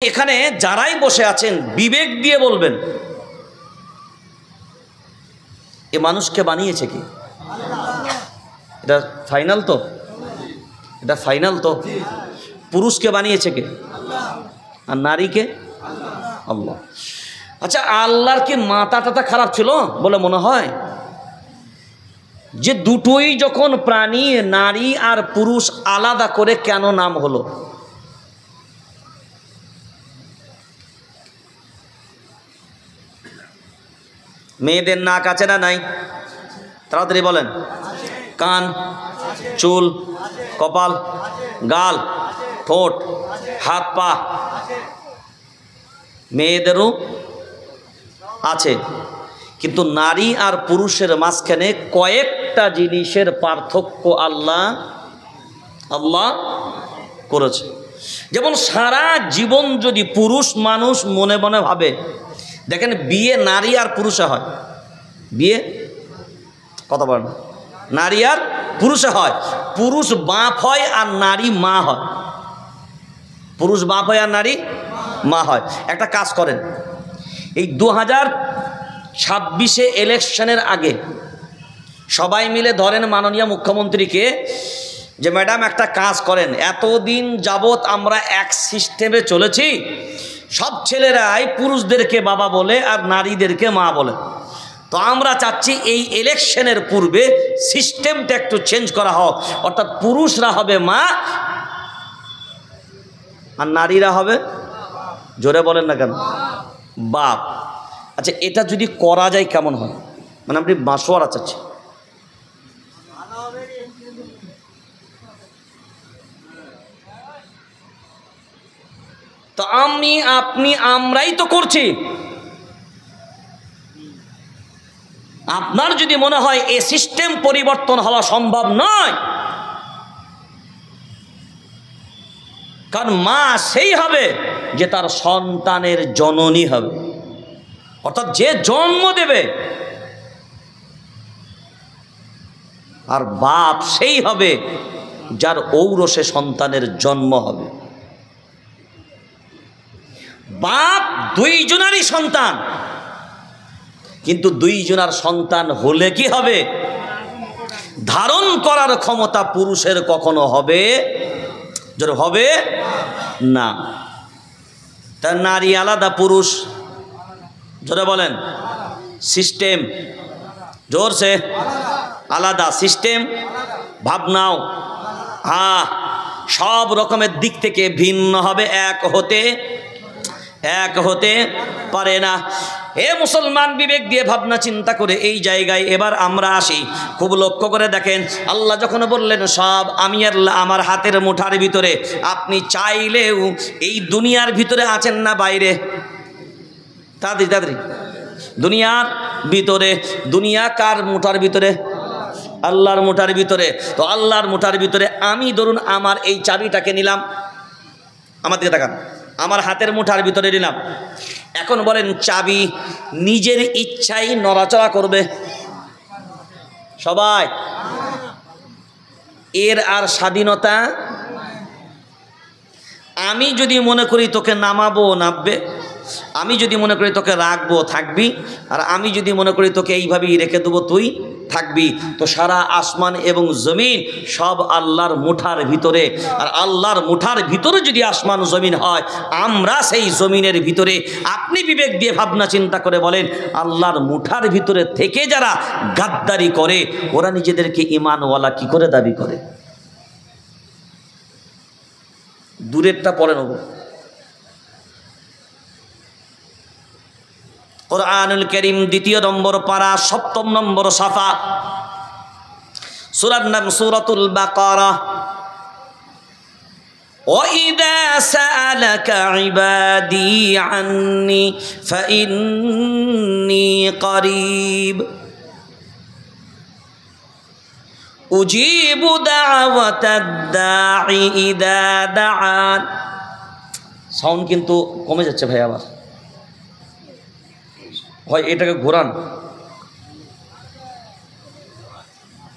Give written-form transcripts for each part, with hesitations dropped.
এখানে যারাই বসে আছেন বিবেক দিয়ে বলবেন, এ মানুষকে বানিয়েছে কি? এটা ফাইনাল তো? এটা ফাইনাল তো? পুরুষকে বানিয়েছে কে? আর নারীকে? আল্লাহ। আচ্ছা, আল্লাহর কি মাথা টাথা খারাপ ছিল বলে মনে হয়? যে দুটোই যখন প্রাণী, নারী আর পুরুষ আলাদা করে কেন নাম হলো? মেয়েদের নাক আছে না নাই? তাড়াতাড়ি বলেন। কান, চুল, কপাল, গাল, ঠোঁট, হাত পা মেয়েদেরও আছে, কিন্তু নারী আর পুরুষের মাঝখানে কয়েকটা জিনিসের পার্থক্য আল্লাহ করেছে। যেমন সারা জীবন যদি পুরুষ মানুষ মনে মনে ভাবে, দেখেন বিয়ে নারী আর পুরুষে হয়, বিয়ে কথা বলেন, নারী আর পুরুষে হয়, পুরুষ বাপ হয় আর নারী মা হয়, পুরুষ বাপ হয় আর নারী মা হয়। একটা কাজ করেন, এই 2026 ইলেকশনের আগে সবাই মিলে ধরেন মাননীয় মুখ্যমন্ত্রীকে যে ম্যাডাম একটা কাজ করেন, এতদিন যাবৎ আমরা এক সিস্টেমে চলেছি, সব ছেলেরাই পুরুষদেরকে বাবা বলে আর নারীদেরকে মা বলে, তো আমরা চাচ্ছি এই ইলেকশনের পূর্বে সিস্টেমটা একটু চেঞ্জ করা হোক, অর্থাৎ পুরুষরা হবে মা আর নারীরা হবে, জোরে বলেন না কেন, বাপ। আচ্ছা, এটা যদি করা যায় কেমন হয়? মানে আপনি মাসোয়ারা চাচ্ছি, তো আমি আপনি আমরাই তো করছি। আপনার যদি মনে হয় এই সিস্টেম পরিবর্তন হওয়া সম্ভব নয়, কারণ মা সেই হবে যে তার সন্তানের জননী হবে, অর্থাৎ যে জন্ম দেবে, আর বাপ সেই হবে যার ঔরসে সন্তানের জন্ম হবে। বাপ দুইজনারই সন্তান, কিন্তু দুইজনার সন্তান হলে কি হবে? ধারণ করার ক্ষমতা পুরুষের কখনো হবে না। তার নারী আলাদা, পুরুষ জোরে বলেন, সিস্টেম জোরসে আলাদা, সিস্টেম ভাবনাও সব রকমের দিক থেকে ভিন্ন হবে, এক হতে পারে না। হে মুসলমান, বিবেক দিয়ে ভাবনা চিন্তা করে এই জায়গায় এবার আমরা আসি। খুব লক্ষ্য করে দেখেন, আল্লাহ যখন বললেন সব আমি আল্লাহ আমার হাতের মুঠার ভিতরে, আপনি চাইলেও এই দুনিয়ার ভিতরে আছেন না বাইরে? তাড়াতাড়ি দুনিয়ার ভিতরে। দুনিয়া কার মুঠার ভিতরে? আল্লাহর মুঠার ভিতরে। তো আল্লাহর মুঠার ভিতরে আমি ধরুন আমার এই চাবিটাকে নিলাম, আমার দিকে তাকান, আমার হাতের মুঠার ভিতরে নিলাম। এখন বলেন, চাবি নিজের ইচ্ছাই নড়াচড়া করবে সবাই? এর আর স্বাধীনতা? আমি যদি মনে করি তোকে নামাবো নামবে, আমি যদি মনে করি তোকে রাখবো থাকবি, আর আমি যদি মনে করি তোকে এইভাবেই রেখে দেবো তুই থাকবি। তো সারা আসমান এবং জমিন সব আল্লাহর মুঠার ভিতরে, আর আল্লাহর মুঠার ভিতরে যদি আসমান জমিন হয়, আমরা সেই জমিনের ভিতরে। আপনি বিবেক দিয়ে ভাবনা চিন্তা করে বলেন, আল্লাহর মুঠার ভিতরে থেকে যারা গাদ্দারি করে, ওরা নিজেদেরকে ঈমানওয়ালা কি করে দাবি করে? দূরেরটা পড়ে নেব। কুরআনুল কারীম 2 নম্বর পারা 7 নম্বর সাফা, সূরার নাম সূরাতুল বাকারা। ওয়াইদা সাআলাকা ইবাদি আন্নী ফাইন্নী করিব উজিবু দাওয়াতাদ দাঈ ইযা দাআন। সাউন্ড কিন্তু কমে যাচ্ছে ভাই, আবার হয় এটাকে ঘোরান,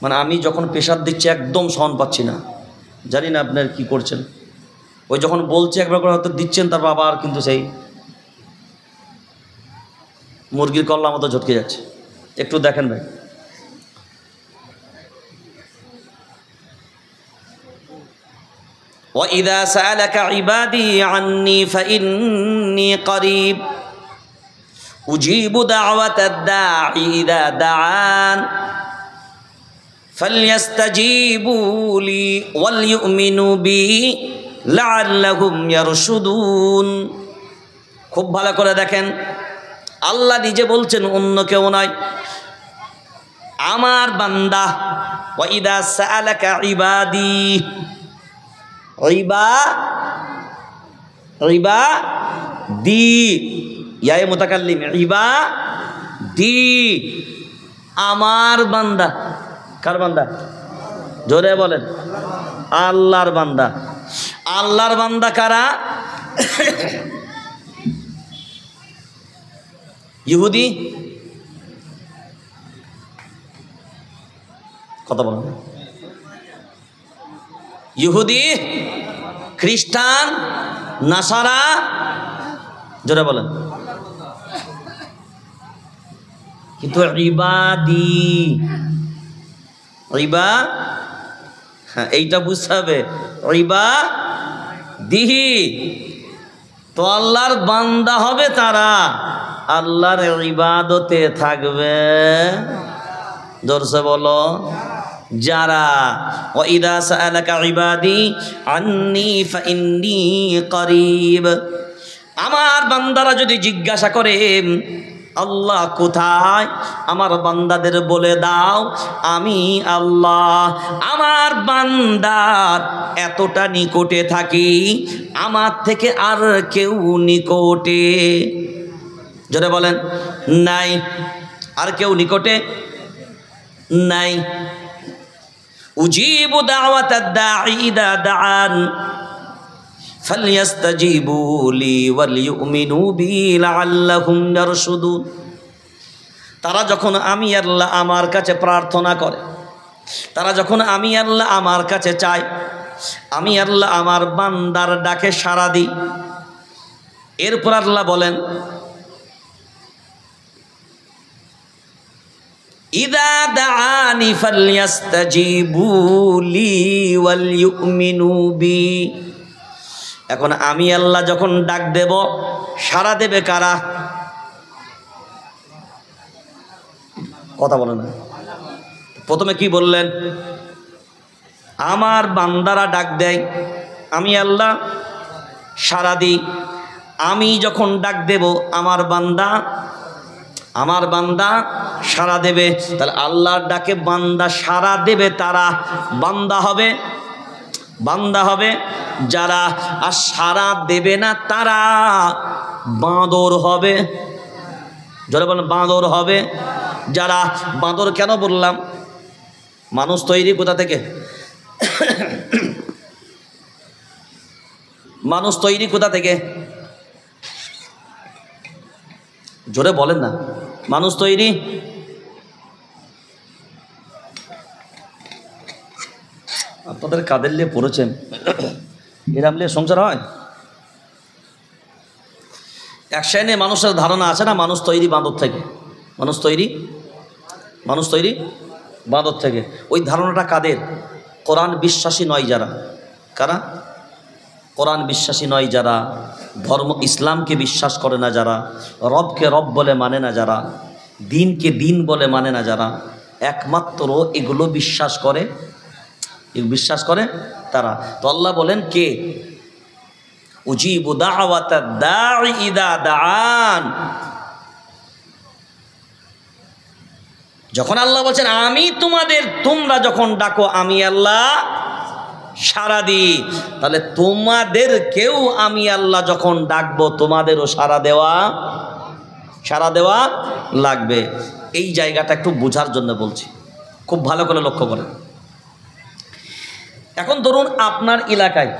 মানে আমি যখন প্রেশার দিচ্ছি একদম সাউন্ড পাচ্ছি না, জানি না আপনার কি করছেন। ওই যখন বলছে একবার করে হয়তো দিচ্ছেন, তারপর আবার কিন্তু সেই মুরগির কল্লার মতো ঝটকে যাচ্ছে। একটু দেখেন ভাই। وَإِذَا سَأَلَكَ عِبَادِي عَنِّي فَإِنِّي قَرِيبٌ أُجِيبُ دَعْوَةَ الدَّاعِ إِذَا دَعَانِ فَلْيَسْتَجِيبُوا لِي وَلْيُؤْمِنُوا بِي لَعَلَّهُمْ يَرْشُدُونَ। খুব ভালো করে দেখেন, আল্লাহ নিজে বলছেন, অন্য কেউ নয়, আমার বান্দা। وَإِذَا سَأَلَكَ عِبَادِي ইবাদি ইয়া মুতাকাল্লিম ইবাদি, আমার বান্দা। কার বান্দা? জোরে বলেন। আল্লাহর বান্দা। আল্লাহর বান্দা কারা? ইহুদি, কথা বলেন। ইহুদি, খ্রিস্টান, নাসারা, জোরে বলেন। কিন্তু ইবাদি, হ্যাঁ এইটা বুঝতে হবে। ইবাদিহি, তো আল্লাহর বান্দা হবে তারা, আল্লাহর ইবাদতে থাকবে। জোরসে বলো, যারা। وَإِذَا سَأَلَكَ عِبَادِي عَنِّي فَإِنِّي قَرِيبٌ। আমার বান্দারা যদি জিজ্ঞাসা করে আল্লাহ কোথায়, আমার বান্দাদের বলে দাও আমি আল্লাহ আমার বান্দার এতটা নিকটে থাকি, আমার থেকে আর কেউ নিকটে, জোরে বলেন, নাই। আর কেউ নিকটে নাই। উজিবু দাওয়াতাদ দাঈ ইযা দাআন ফালইস্তাজিবু লি ওয়াল ইউমিনু বি লাআল্লাহুম ইয়ারশুদুন। তারা যখন আমি আল্লাহ আমার কাছে প্রার্থনা করে, তারা যখন আমি আল্লাহ আমার কাছে চায়, আমি আল্লাহ আমার বান্দার ডাকে সাড়া দিই। এরপর আল্লাহ বলেন, ইযা দাআনি ফালইস্তাজিবু লি ওয়াল ইউমিনু বি। এখন আমি আল্লাহ যখন ডাক দেব, সাড়া দেবে কারা? কথা বলেন না। প্রথমে কি বললেন? আমার বান্দারা ডাক দেয়, আমি আল্লাহ সাড়া দিই। আমি যখন ডাক দেব, আমার বান্দা সাড়া দেবে। তাহলে আল্লাহর ডাকে বান্দা সাড়া দেবে, তারা বান্দা হবে যারা। আর সাড়া দেবে না তারা বাঁদর হবে। যারা বলেন বাঁদর হবে যারা। বাঁদর কেন বললাম? মানুষ তৈরি কোথা থেকে? মানুষ তৈরি কোথা থেকে? জোরে বলেন না। মানুষ তৈরি আপনাদের কাদের নিয়ে পড়েছেন? এরাম নিয়ে সংসার হয়? এক শ্রেণীর মানুষের ধারণা আছে না, মানুষ তৈরি বাঁদর থেকে। মানুষ তৈরি বাঁদর থেকে। ওই ধারণাটা কাদের? কোরআন বিশ্বাসী নয় যারা। কারা? কোরআন বিশ্বাসী নয় যারা, ধর্ম ইসলামকে বিশ্বাস করে না যারা, রবকে রব বলে মানে না যারা, দিনকে দিন বলে মানে না যারা, একমাত্র এগুলো বিশ্বাস করে তারা। তো আল্লাহ বলেন কে? উজিবু দাওয়াতাদ দাঈ ইযা দাআন। যখন আল্লাহ বলছেন আমি তোমরা যখন ডাকো আমি আল্লাহ সাড়া দিই, তাহলে তোমাদেরকেও আমি আল্লাহ যখন ডাকবো তোমাদেরও সাড়া দেওয়া লাগবে। এই জায়গাটা একটু বোঝার জন্য বলছি, খুব ভালো করে লক্ষ্য করেন। এখন ধরুন আপনার এলাকায়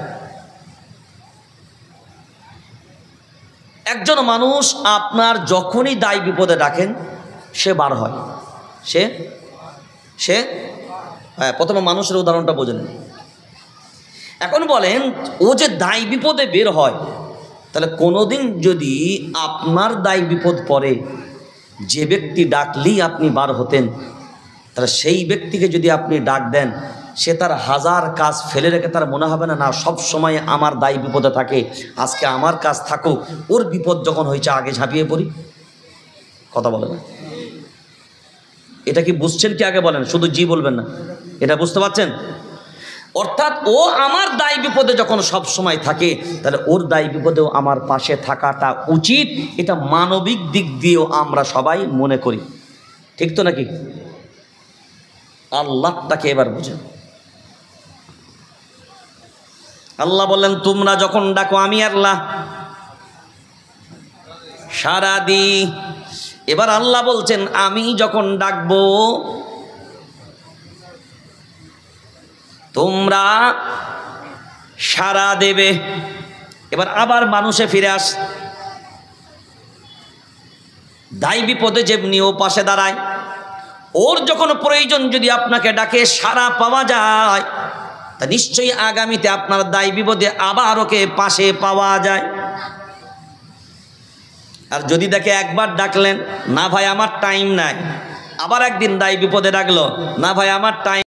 একজন মানুষ আপনার যখনই দায় বিপদে ডাকেন সে বার হয়। সে হ্যাঁ, প্রথমে মানুষের উদাহরণটা বোঝেন। এখন বলেন ও যে দায় বিপদে বের হয়, তাহলে কোনোদিন যদি আপনার দায় বিপদ পড়ে, যে ব্যক্তি ডাকলেই আপনি বার হতেন, তাহলে সেই ব্যক্তিকে যদি আপনি ডাক দেন, সে তার হাজার কাজ ফেলে রেখে তার মনে হবে না, না সব সময় আমার দায় বিপদে থাকে, আজকে আমার কাজ থাকুক, ওর বিপদ যখন হয়েছে আগে ঝাঁপিয়ে পড়ি। কথা বলে না, এটা কি বুঝছেন কি? আগে বলেন, শুধু জি বলবেন না, এটা বুঝতে পারছেন? অর্থাৎ ও আমার দায় বিপদে যখন সব সময় থাকে, তাহলে ওর দায় বিপদেও আমার পাশে থাকাটা উচিত। এটা মানবিক দিক দিয়েও আমরা সবাই মনে করি, ঠিক তো নাকি? আল্লাহটাকে এবার বুঝেন। আল্লাহ বললেন তোমরা যখন ডাকো আমি আল্লাহ সাড়া দিই। এবার আল্লাহ বলছেন আমি যখন ডাকবো তোমরা সাড়া দেবে। এবার আবার মানুষে ফিরে আস, দায় বিপদে যেমনি ও পাশে দাঁড়ায়, ওর যখন প্রয়োজন যদি আপনাকে ডাকে সাড়া পাওয়া যায়, তা নিশ্চয়ই আগামীতে আপনার দায় বিপদে আবার ওকে পাশে পাওয়া যায়। আর যদি দেখে একবার ডাকলেন, না ভাই আমার টাইম নাই, আবার একদিন দায় বিপদে ডাকলো, না ভাই আমার টাইম